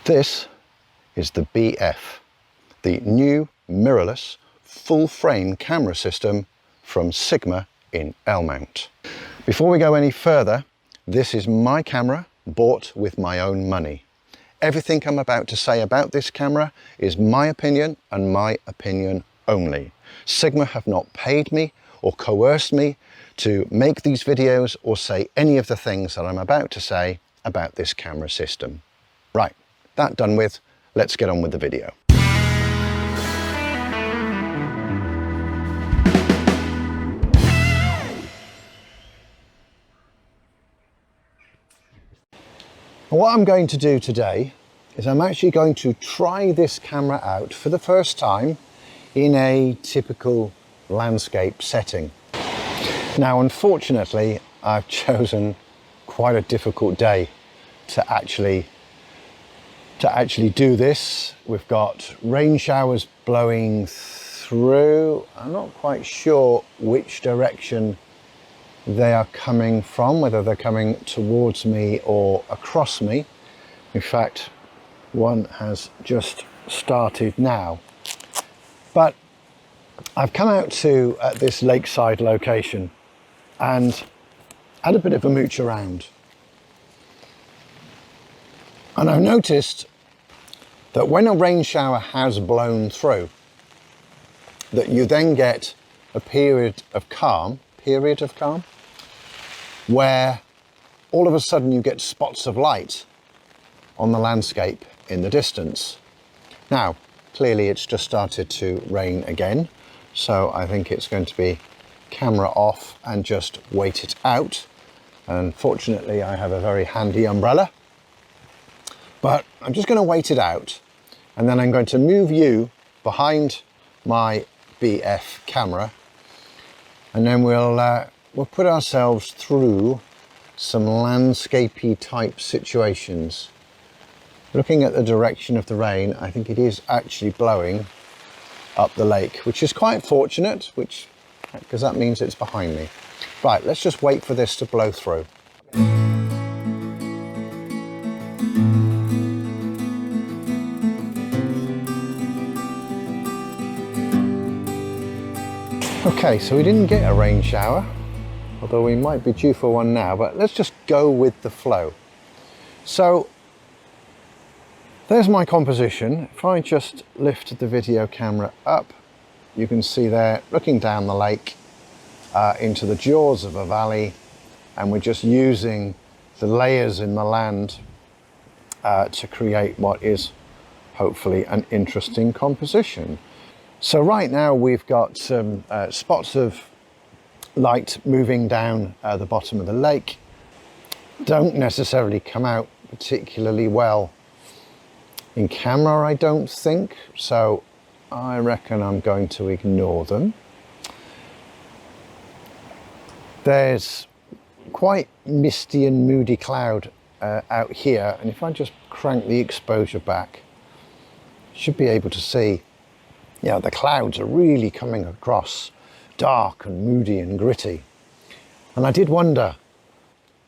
This is the BF, the new mirrorless full frame camera system from Sigma in Almond. Before we go any further, this is my camera bought with my own money. Everything I'm about to say about this camera is my opinion and my opinion only. Sigma have not paid me or coerced me to make these videos or say any of the things that I'm about to say about this camera system. Right, that done with, let's get on with the video. What I'm going to do today is I'm actually going to try this camera out for the first time in a typical landscape setting. Now, unfortunately, I've chosen quite a difficult day to actually do this. We've got rain showers blowing through. I'm not quite sure which direction they are coming from, whether they're coming towards me or across me. In fact, one has just started now. But I've come out to this lakeside location and had a bit of a mooch around. And I've noticed that when a rain shower has blown through, that you then get a period of calm, where all of a sudden you get spots of light on the landscape in the distance. Now, clearly it's just started to rain again, so I think it's going to be camera off and just wait it out. And fortunately I have a very handy umbrella, but I'm just going to wait it out, and then I'm going to move you behind my BF camera, and then we'll put ourselves through some landscapey type situations. Looking at the direction of the rain, I think it is actually blowing up the lake, which is quite fortunate, because that means it's behind me. Right, let's just wait for this to blow through. Okay, so we didn't get a rain shower, although we might be due for one now, but let's just go with the flow. So there's my composition. If I just lift the video camera up, you can see there, looking down the lake into the jaws of a valley, and we're just using the layers in the land to create what is hopefully an interesting composition. So right now we've got some spots of light moving down the bottom of the lake. Don't necessarily come out particularly well in camera, I don't think, so I reckon I'm going to ignore them. There's quite misty and moody cloud out here, and if I just crank the exposure back, you should be able to see, yeah, the clouds are really coming across dark and moody and gritty. And I did wonder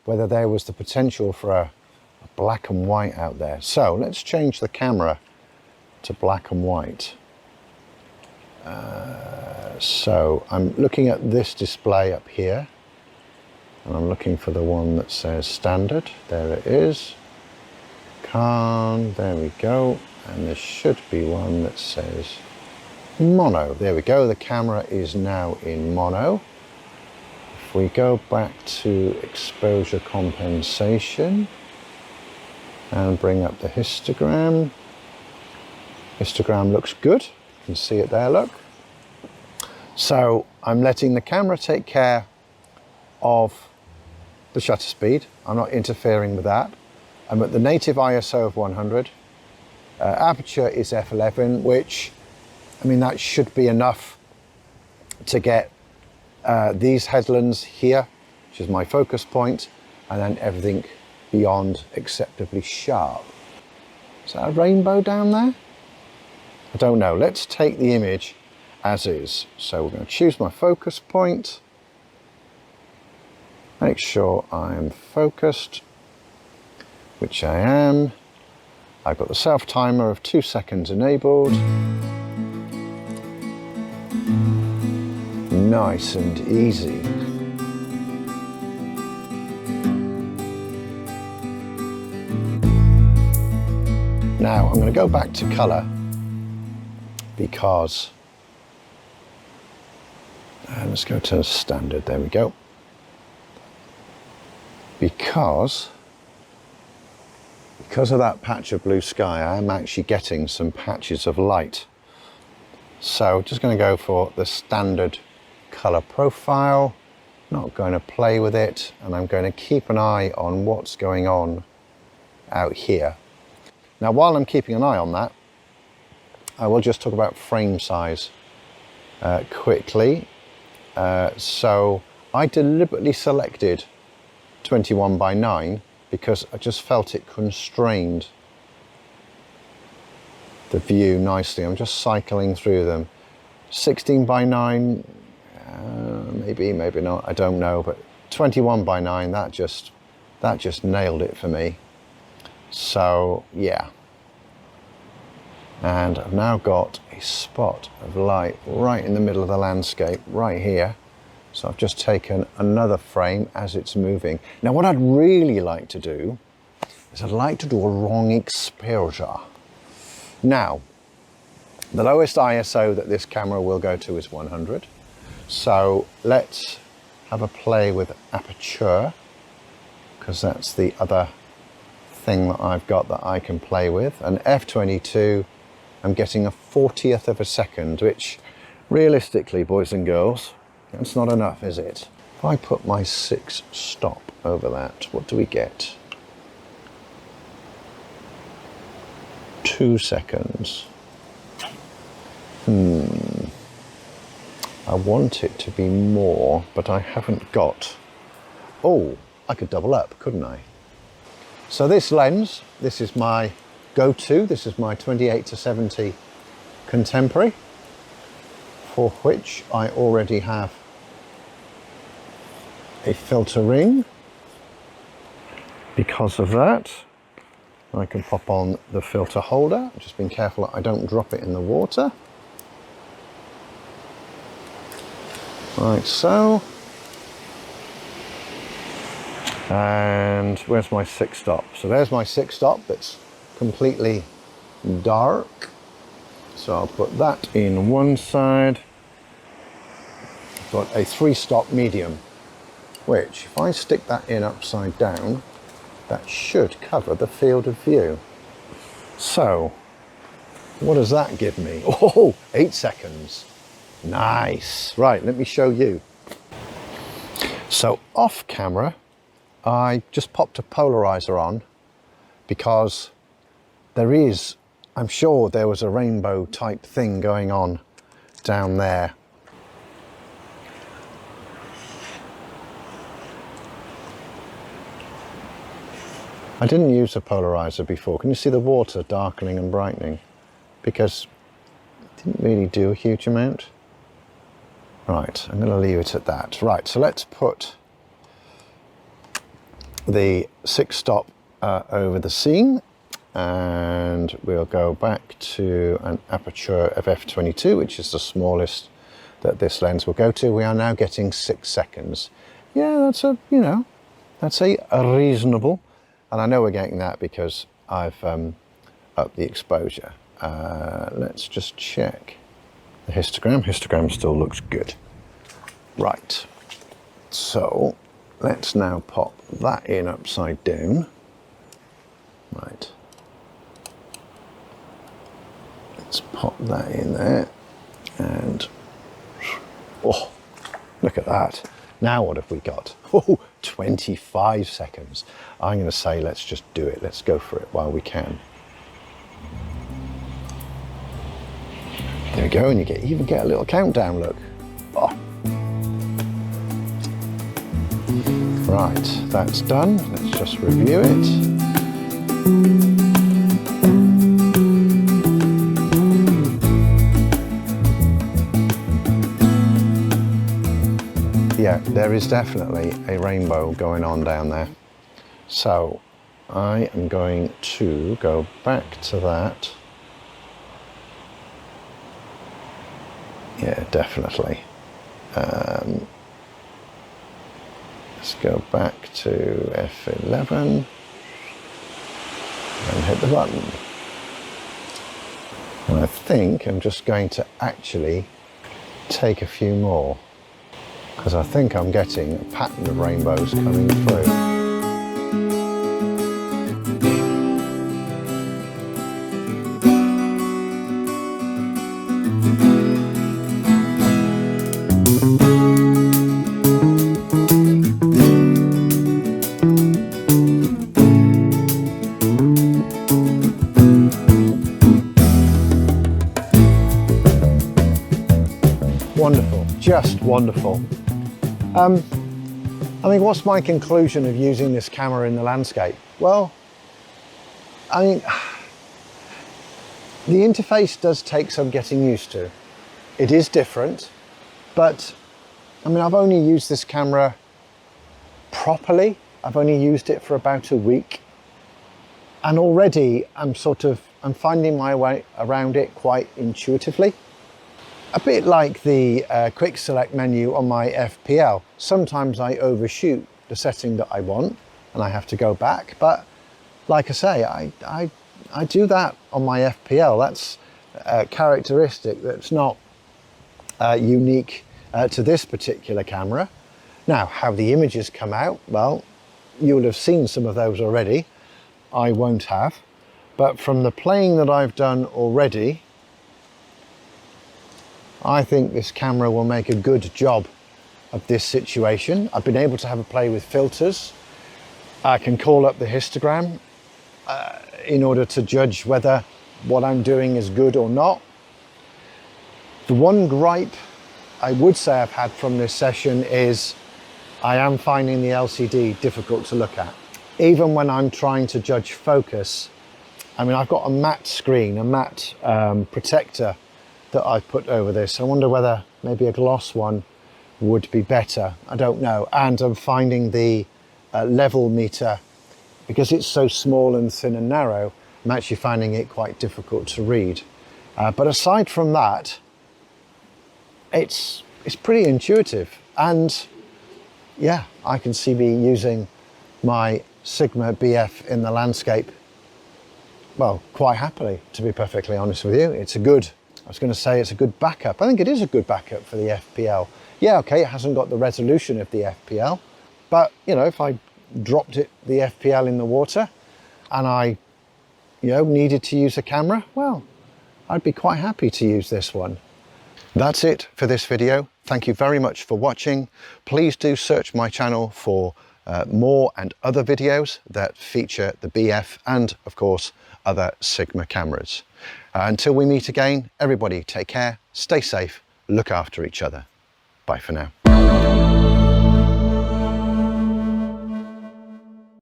whether there was the potential for a black and white out there. So let's change the camera to black and white. So I'm looking at this display up here, and I'm looking for the one that says standard. There it is. Calm, there we go. And there should be one that says mono. There we go, the camera is now in mono. If we go back to exposure compensation and bring up the histogram, histogram looks good. You can see it there, look. So I'm letting the camera take care of the shutter speed. I'm not interfering with that. I'm at the native ISO of 100. Aperture is f11, which, I mean, that should be enough to get these headlands here, which is my focus point, and then everything beyond acceptably sharp. Is that a rainbow down there? I don't know. Let's take the image as is. So we're going to choose my focus point, make sure I am focused, which I am. I've got the self timer of 2 seconds enabled. Nice and easy. Now I'm going to go back to colour because, let's go to standard, there we go. Because of that patch of blue sky, I am actually getting some patches of light. So just going to go for the standard colour profile, not going to play with it, and I'm going to keep an eye on what's going on out here. Now while I'm keeping an eye on that, I will just talk about frame size quickly. So I deliberately selected 21 by 9 because I just felt it constrained the view nicely. I'm just cycling through them. 16 by 9, maybe not, I don't know, but 21 by 9, that just nailed it for me. So yeah, and I've now got a spot of light right in the middle of the landscape right here. So I've just taken another frame as it's moving. Now what I'd really like to do is I'd like to do a wrong exposure. Now, the lowest ISO that this camera will go to is 100. So let's have a play with aperture, because that's the other thing that I've got that I can play with. And f22, I'm getting a 40th of a second, which realistically, boys and girls, that's not enough, is it? If I put my 6 stop over that, what do we get? 2 seconds. I want it to be more, but I haven't got... Oh, I could double up, couldn't I? So this lens, this is my go-to. This is my 28-70 contemporary, for which I already have a filter ring. Because of that, I can pop on the filter holder. Just being careful that I don't drop it in the water. Like so. And where's my 6 stop? So there's my 6 stop that's completely dark. So I'll put that in one side. I've got a 3 stop medium, which if I stick that in upside down, that should cover the field of view. So what does that give me? Oh, 8 seconds. Nice. Right, let me show you. So off camera, I just popped a polarizer on because there is, I'm sure there was a rainbow type thing going on down there. I didn't use a polarizer before. Can you see the water darkening and brightening? Because it didn't really do a huge amount. Right, I'm going to leave it at that. Right, so let's put the 6 stop over the scene, and we'll go back to an aperture of f22, which is the smallest that this lens will go to. We are now getting 6 seconds. Yeah, that's a, you know, that's a reasonable, and I know we're getting that because I've upped the exposure. Let's just check the histogram. Histogram still looks good. Right, so let's now pop that in upside down. Right, let's pop that in there, and oh, look at that. Now what have we got? Oh, 25 seconds. I'm going to say let's just do it. Let's go for it while we can. There we go, and you even get a little countdown, look. Oh. Right, that's done. Let's just review it. Yeah, there is definitely a rainbow going on down there. So I am going to go back to that. Yeah, definitely. Let's go back to F11 and hit the button. And I think I'm just going to actually take a few more, because I think I'm getting a pattern of rainbows coming through. Wonderful, just wonderful. I mean, what's my conclusion of using this camera in the landscape? Well, I mean, the interface does take some getting used to. It is different, but I mean, I've only used this camera properly. I've only used it for about a week. And already I'm finding my way around it quite intuitively. A bit like the quick select menu on my FPL. Sometimes I overshoot the setting that I want and I have to go back. But like I say, I do that on my FPL. That's a characteristic that's not unique to this particular camera. Now, how the images come out, well, you'll have seen some of those already. I won't have. But from the playing that I've done already, I think this camera will make a good job of this situation. I've been able to have a play with filters. I can call up the histogram in order to judge whether what I'm doing is good or not. The one gripe I would say I've had from this session is I am finding the LCD difficult to look at. Even when I'm trying to judge focus, I mean, I've got a matte screen, a matte protector that I've put over this. I wonder whether maybe a gloss one would be better. I don't know. And I'm finding the level meter, because it's so small and thin and narrow, I'm actually finding it quite difficult to read. But aside from that, it's pretty intuitive. And yeah, I can see me using my Sigma BF in the landscape, well, quite happily, to be perfectly honest with you. It's a good, I was going to say it's a good backup. I think it is a good backup for the FPL. Yeah, okay, it hasn't got the resolution of the FPL, but you know, if I dropped the FPL in the water and I, you know, needed to use a camera, well, I'd be quite happy to use this one. That's it for this video. Thank you very much for watching. Please do search my channel for more and other videos that feature the BF and, of course, other Sigma cameras. Until we meet again, everybody take care, stay safe, look after each other. Bye for now.